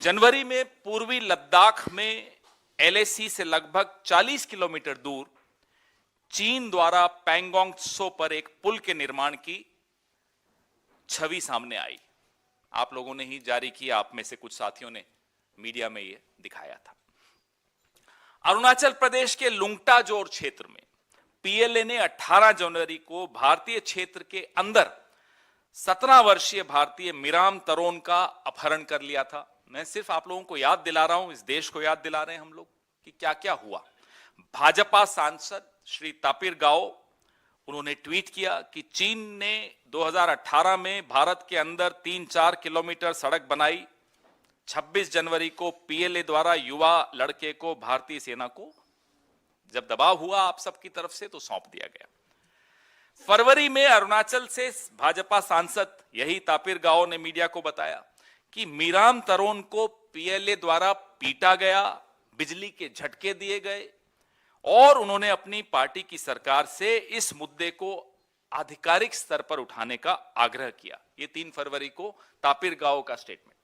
जनवरी में पूर्वी लद्दाख में एलएसी से लगभग 40 किलोमीटर दूर चीन द्वारा पैंगोंग त्सो पर एक पुल के निर्माण की छवि सामने आई। आप लोगों ने ही जारी किया, आप में से कुछ साथियों ने मीडिया में यह दिखाया था। अरुणाचल प्रदेश के लुंगटाजोर क्षेत्र में पीएलए ने 18 जनवरी को भारतीय क्षेत्र के अंदर 17 वर्षीय भारतीय मिराम तरोन का अपहरण कर लिया था। मैं सिर्फ आप लोगों को याद दिला रहा हूं, इस देश को याद दिला रहे हैं हम लोग कि क्या क्या हुआ। भाजपा सांसद श्री तापिर गाओ, उन्होंने ट्वीट किया कि चीन ने 2018 में भारत के अंदर 3-4 किलोमीटर सड़क बनाई। 26 जनवरी को पीएलए द्वारा युवा लड़के को भारतीय सेना को जब दबाव हुआ आप सबकी तरफ से तो सौंप दिया गया। फरवरी में अरुणाचल से भाजपा सांसद यही तापिर गाओ ने मीडिया को बताया कि मिराम तरोन को पीएलए द्वारा पीटा गया, बिजली के झटके दिए गए और उन्होंने अपनी पार्टी की सरकार से इस मुद्दे को आधिकारिक स्तर पर उठाने का आग्रह किया। ये 3 फरवरी को तापिर गाओ का स्टेटमेंट।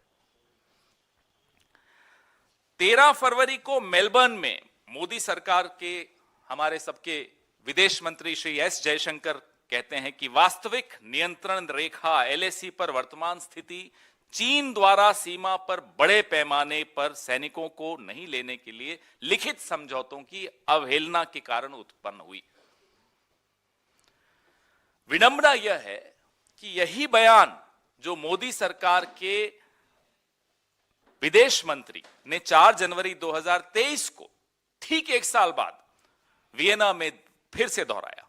13 फरवरी को मेलबर्न में मोदी सरकार के हमारे सबके विदेश मंत्री श्री एस जयशंकर कहते हैं कि वास्तविक नियंत्रण रेखा एलएसी पर वर्तमान स्थिति चीन द्वारा सीमा पर बड़े पैमाने पर सैनिकों को नहीं लेने के लिए लिखित समझौतों की अवहेलना के कारण उत्पन्न हुई। विडंबना यह है कि यही बयान जो मोदी सरकार के विदेश मंत्री ने 4 जनवरी 2023 को ठीक 1 साल बाद वियना में फिर से दोहराया।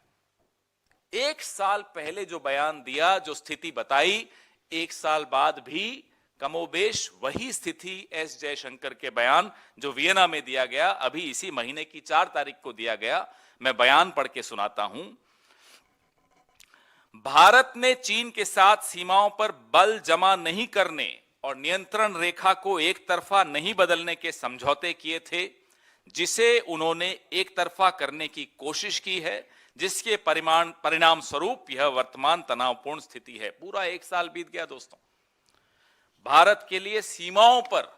1 साल पहले जो बयान दिया, जो स्थिति बताई, 1 साल बाद भी कमोबेश वही स्थिति एस जयशंकर के बयान जो वियना में दिया गया, अभी इसी महीने की 4 तारीख को दिया गया। मैं बयान पढ़ के सुनाता हूं। भारत ने चीन के साथ सीमाओं पर बल जमा नहीं करने और नियंत्रण रेखा को एक तरफा नहीं बदलने के समझौते किए थे, जिसे उन्होंने एक तरफा करने की कोशिश की है, जिसके परिणाम स्वरूप यह वर्तमान तनावपूर्ण स्थिति है। पूरा 1 साल बीत गया दोस्तों। भारत के लिए सीमाओं पर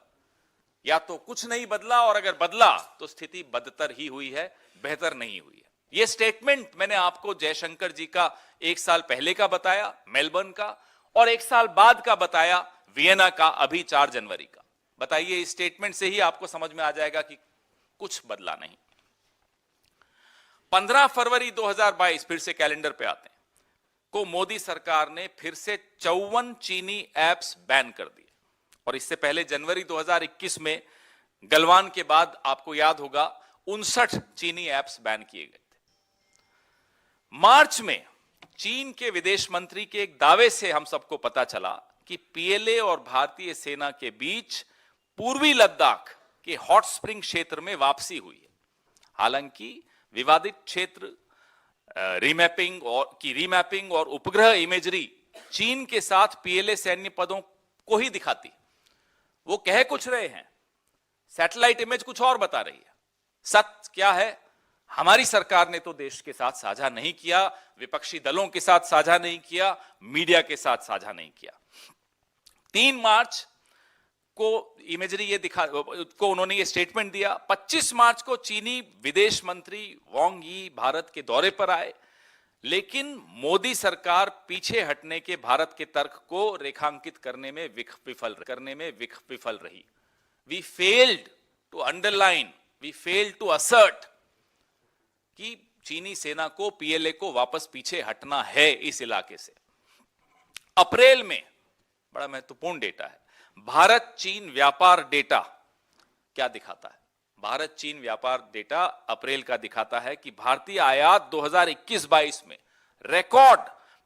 या तो कुछ नहीं बदला और अगर बदला तो स्थिति बदतर ही हुई है, बेहतर नहीं हुई है। यह स्टेटमेंट मैंने आपको जयशंकर जी का 1 साल पहले का बताया मेलबर्न का, और 1 साल बाद का बताया वियना का अभी 4 जनवरी का। बताइए, इस स्टेटमेंट से ही आपको समझ में आ जाएगा कि कुछ बदला नहीं। 15 फरवरी 2022, फिर से कैलेंडर पे आते हैं, को मोदी सरकार ने फिर से 54 चीनी ऐप्स बैन कर दिए। और इससे पहले जनवरी 2021 में गलवान के बाद आपको याद होगा 59 चीनी ऐप्स बैन किए गए थे। मार्च में चीन के विदेश मंत्री के एक दावे से हम सबको पता चला कि पीएलए और भारतीय सेना के बीच पूर्वी लद्दाख के हॉट स्प्रिंग क्षेत्र में वापसी हुई है। हालांकि विवादित क्षेत्र रीमैपिंग और उपग्रह इमेजरी चीन के साथ पीएलए सैन्य पदों को ही दिखाती। वो कह कुछ रहे हैं, सैटेलाइट इमेज कुछ और बता रही है। सत्य क्या है? हमारी सरकार ने तो देश के साथ साझा नहीं किया, विपक्षी दलों के साथ साझा नहीं किया, मीडिया के साथ साझा नहीं किया। 3 मार्च को इमेजरी को उन्होंने ये स्टेटमेंट दिया। 25 मार्च को चीनी विदेश मंत्री वांग यी भारत के दौरे पर आए, लेकिन मोदी सरकार पीछे हटने के भारत के तर्क को रेखांकित करने में विफल रही। We failed to underline, we failed to assert कि चीनी सेना को, पीएलए को वापस पीछे हटना है इस इलाके से। अप्रैल में बड़ा महत्वपूर्ण डेटा है, भारत चीन व्यापार डेटा क्या दिखाता है? भारत चीन व्यापार डेटा अप्रैल का दिखाता है कि भारतीय आयात 2021-22 में रिकॉर्ड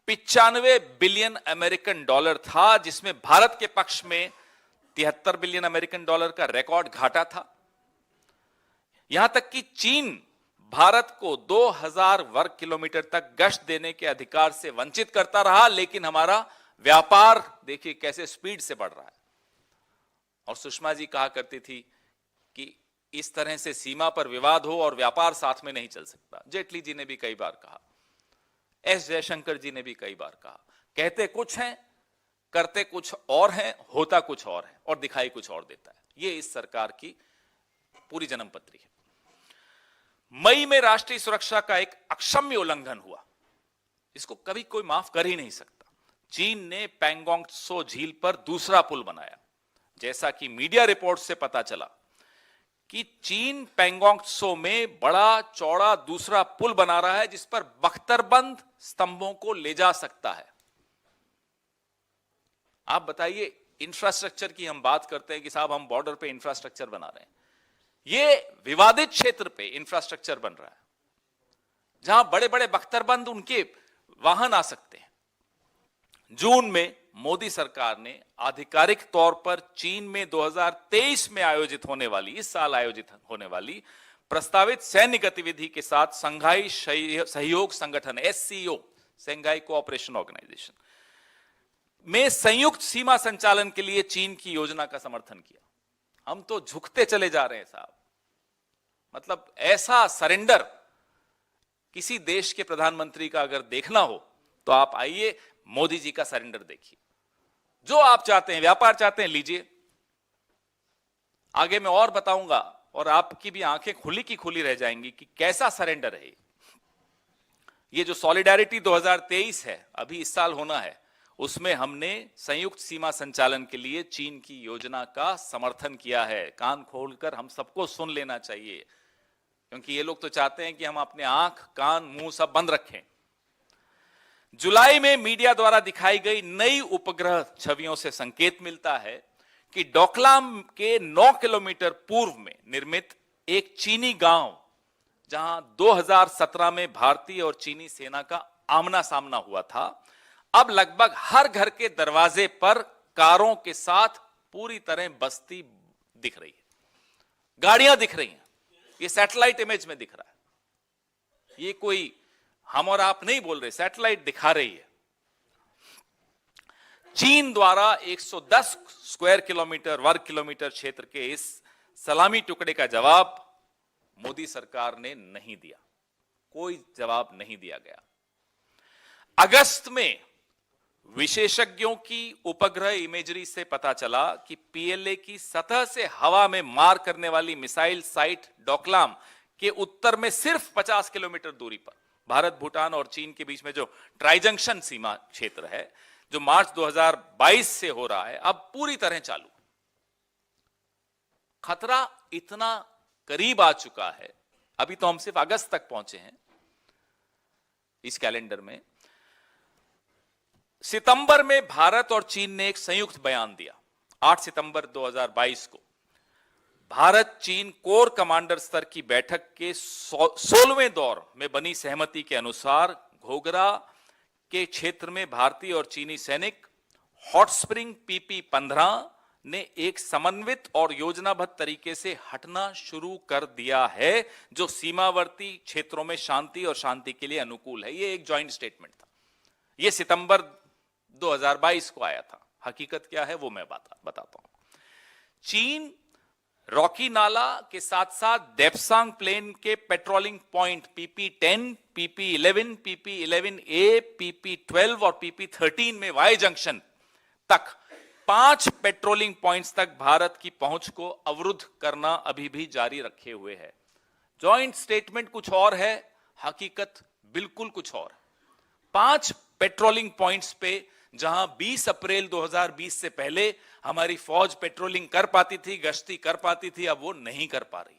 95 बिलियन अमेरिकन डॉलर था, जिसमें भारत के पक्ष में 73 बिलियन अमेरिकन डॉलर का रिकॉर्ड घाटा था। यहां तक कि चीन भारत को 2000 वर्ग किलोमीटर तक गश्त देने के अधिकार से वंचित करता रहा, लेकिन हमारा व्यापार देखिए कैसे स्पीड से बढ़ रहा है। और सुषमा जी कहा करती थी कि इस तरह से सीमा पर विवाद हो और व्यापार साथ में नहीं चल सकता। जेटली जी ने भी कई बार कहा, एस जयशंकर जी ने भी कई बार कहा। कहते कुछ हैं करते कुछ और हैं, होता कुछ और है और दिखाई कुछ और देता है। ये इस सरकार की पूरी जन्मपत्री है। मई में राष्ट्रीय सुरक्षा का एक अक्षम्य उल्लंघन हुआ, इसको कभी कोई माफ कर ही नहीं सकता। चीन ने पैंगोंग त्सो झील पर दूसरा पुल बनाया। जैसा कि मीडिया रिपोर्ट से पता चला कि चीन पैंगोंग त्सो में बड़ा चौड़ा दूसरा पुल बना रहा है, जिस पर बख्तरबंद स्तंभों को ले जा सकता है। आप बताइए, इंफ्रास्ट्रक्चर की हम बात करते हैं कि साहब हम बॉर्डर पे इंफ्रास्ट्रक्चर बना रहे हैं, ये विवादित क्षेत्र पे इंफ्रास्ट्रक्चर बन रहा है जहां बड़े बड़े बख्तरबंद उनके वाहन आ सकते हैं। जून में मोदी सरकार ने आधिकारिक तौर पर चीन में 2023 में आयोजित होने वाली, इस साल आयोजित होने वाली प्रस्तावित सैन्य गतिविधि के साथ संघाई सहयोग संगठन SCO, शंघाई कोऑपरेशन ऑर्गेनाइजेशन में संयुक्त सीमा संचालन के लिए चीन की योजना का समर्थन किया। हम तो झुकते चले जा रहे हैं साहब। मतलब ऐसा सरेंडर किसी देश के प्रधानमंत्री का अगर देखना हो तो आप आइए, मोदी जी का सरेंडर देखिए। जो आप चाहते हैं, व्यापार चाहते हैं, लीजिए। आगे मैं और बताऊंगा और आपकी भी आंखें खुली की खुली रह जाएंगी कि कैसा सरेंडर है ये। जो सॉलिडारिटी 2023 है, अभी इस साल होना है, उसमें हमने संयुक्त सीमा संचालन के लिए चीन की योजना का समर्थन किया है। कान खोलकर हम सबको सुन लेना चाहिए, क्योंकि ये लोग तो चाहते हैं कि हम अपने आंख, कान, मुंह सब बंद रखें। जुलाई में मीडिया द्वारा दिखाई गई नई उपग्रह छवियों से संकेत मिलता है कि डोकलाम के 9 किलोमीटर पूर्व में निर्मित एक चीनी गांव, जहां 2017 में भारतीय और चीनी सेना का आमना सामना हुआ था, अब लगभग हर घर के दरवाजे पर कारों के साथ पूरी तरह बस्ती दिख रही है, गाड़ियां दिख रही हैं। ये सैटेलाइट इमेज में दिख रहा है, ये कोई हम और आप नहीं बोल रहे, सैटेलाइट दिखा रही है। चीन द्वारा 110 स्क्वायर किलोमीटर, वर्ग किलोमीटर क्षेत्र के इस सलामी टुकड़े का जवाब मोदी सरकार ने नहीं दिया। कोई जवाब नहीं दिया गया। अगस्त में विशेषज्ञों की उपग्रह इमेजरी से पता चला कि PLA की सतह से हवा में मार करने वाली मिसाइल साइट डोकलाम के उत्तर में सिर्फ 50 किलोमीटर दूरी पर भारत, भूटान और चीन के बीच में जो ट्राइजंक्शन सीमा क्षेत्र है, जो मार्च 2022 से हो रहा है, अब पूरी तरह चालू। खतरा इतना करीब आ चुका है। अभी तो हम सिर्फ अगस्त तक पहुंचे हैं इस कैलेंडर में। सितंबर में भारत और चीन ने एक संयुक्त बयान दिया। 8 सितंबर 2022 को भारत चीन कोर कमांडर स्तर की बैठक के 16वें दौर में बनी सहमति के अनुसार घोघरा के क्षेत्र में भारतीय और चीनी सैनिक हॉट स्प्रिंग PP-15 ने एक समन्वित और योजनाबद्ध तरीके से हटना शुरू कर दिया है, जो सीमावर्ती क्षेत्रों में शांति और शांति के लिए अनुकूल है। यह एक जॉइंट स्टेटमेंट था। यह सितंबर 2022 को आया था। हकीकत क्या है वो मैं बताता हूं। चीन रॉकी नाला के साथ साथ देप्सांग प्लेन के patrolling point PP-10, PP-11, PP-11A, PP-12 और PP-13 में वाई जंक्शन तक 5 पेट्रोलिंग पॉइंट्स तक भारत की पहुंच को अवरुद्ध करना अभी भी जारी रखे हुए है। जॉइंट स्टेटमेंट कुछ और है, हकीकत बिल्कुल कुछ और। 5 पेट्रोलिंग पॉइंट्स पे जहां 20 अप्रैल 2020 से पहले हमारी फौज पेट्रोलिंग कर पाती थी, गश्ती कर पाती थी, अब वो नहीं कर पा रही।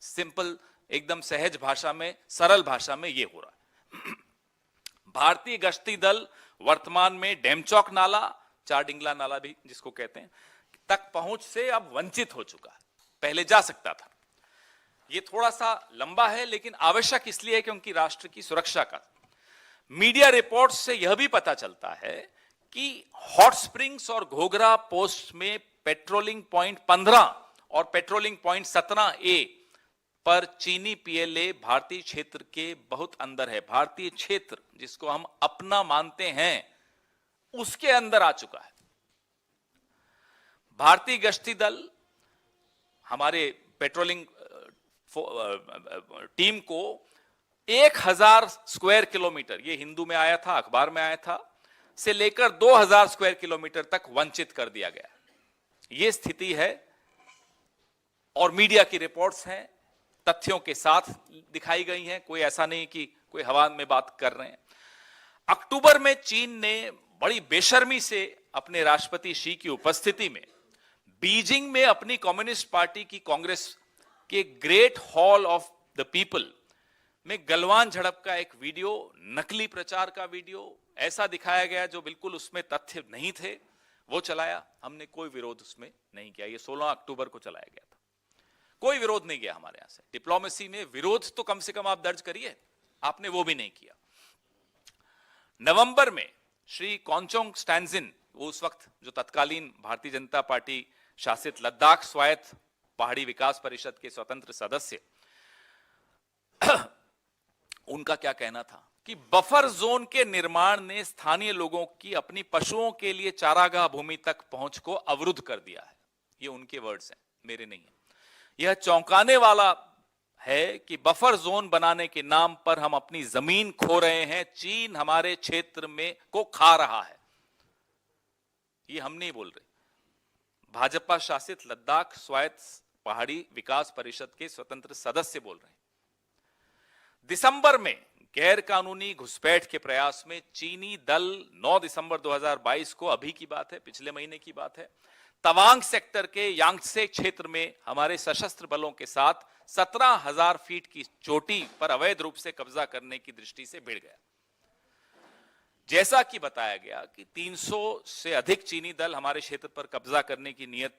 सिंपल, एकदम सहज भाषा में, सरल भाषा में ये हो रहा है। भारतीय गश्ती दल वर्तमान में डेमचौक नाला, चारडिंगला नाला भी जिसको कहते हैं, तक पहुंच से अब वंचित हो चुका है। पहले जा सकता था। ये थोड़ा सा लंबा है लेकिन आवश्यक इसलिए है क्योंकि राष्ट्र की सुरक्षा का। मीडिया रिपोर्ट्स से यह भी पता चलता है कि हॉट स्प्रिंग्स और घोघरा पोस्ट में पेट्रोलिंग पॉइंट 15 और पेट्रोलिंग पॉइंट 17A पर चीनी PLA भारतीय क्षेत्र के बहुत अंदर है। भारतीय क्षेत्र जिसको हम अपना मानते हैं, उसके अंदर आ चुका है। भारतीय गश्ती दल हमारे पेट्रोलिंग टीम को 1000 स्क्वायर किलोमीटर, ये हिंदू में आया था, अखबार में आया था, से लेकर 2000 स्क्वायर किलोमीटर तक वंचित कर दिया गया। यह स्थिति है और मीडिया की रिपोर्ट्स हैं, तथ्यों के साथ दिखाई गई हैं, कोई ऐसा नहीं कि कोई हवा में बात कर रहे हैं। अक्टूबर में चीन ने बड़ी बेशर्मी से अपने राष्ट्रपति शी की उपस्थिति में बीजिंग में अपनी कम्युनिस्ट पार्टी की कांग्रेस के great hall of the people में गलवान झड़प का एक वीडियो, नकली प्रचार का वीडियो ऐसा दिखाया गया जो बिल्कुल उसमें तथ्य नहीं थे, वो चलाया। हमने कोई विरोध उसमें नहीं किया। ये 16 अक्टूबर को चलाया गया था, कोई विरोध नहीं किया हमारे यहां से। डिप्लोमेसी में विरोध तो कम से कम आप दर्ज करिए, आपने वो भी नहीं किया। नवंबर में श्री कॉन्चोंग स्टैंजिन, वो उस वक्त जो तत्कालीन भारतीय जनता पार्टी शासित लद्दाख स्वायत्त पहाड़ी विकास परिषद के स्वतंत्र सदस्य, उनका क्या कहना था कि बफर जोन के निर्माण ने स्थानीय लोगों की अपनी पशुओं के लिए चारागाह भूमि तक पहुंच को अवरुद्ध कर दिया है। ये उनके वर्ड्स हैं, मेरे नहीं है। यह चौंकाने वाला है कि बफर जोन बनाने के नाम पर हम अपनी जमीन खो रहे हैं, चीन हमारे क्षेत्र में को खा रहा है। ये हम नहीं बोल रहे, भाजपा शासित लद्दाख स्वायत्त पहाड़ी विकास परिषद के स्वतंत्र सदस्य बोल रहे हैं। दिसंबर में गैर कानूनी घुसपैठ के प्रयास में चीनी दल 9 दिसंबर 2022 को, अभी की बात है, पिछले महीने की बात है, तवांग सेक्टर के यांगत्से क्षेत्र में हमारे सशस्त्र बलों के साथ 17,000 फीट की चोटी पर अवैध रूप से कब्जा करने की दृष्टि से भिड़ गया। जैसा कि बताया गया कि 300 से अधिक चीनी दल हमारे क्षेत्र पर कब्जा करने की नियत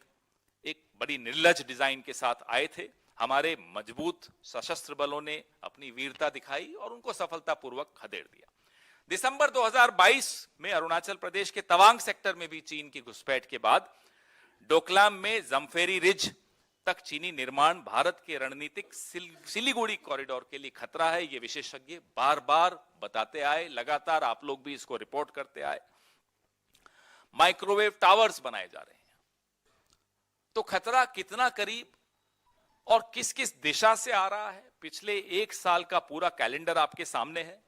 एक बड़ी निर्लज डिजाइन के साथ आए थे। हमारे मजबूत सशस्त्र बलों ने अपनी वीरता दिखाई और उनको सफलतापूर्वक खदेड़ दिया। दिसंबर 2022 में अरुणाचल प्रदेश के तवांग सेक्टर में भी चीन की घुसपैठ के बाद डोकलाम में जमफेरी रिज तक चीनी निर्माण भारत के रणनीतिक सिलीगुड़ी कॉरिडोर के लिए खतरा है। ये विशेषज्ञ बार बार बताते आए, लगातार आप लोग भी इसको रिपोर्ट करते आए। माइक्रोवेव टावर्स बनाए जा रहे हैं, तो खतरा कितना करीब और किस किस दिशा से आ रहा है, पिछले 1 साल का पूरा कैलेंडर आपके सामने है।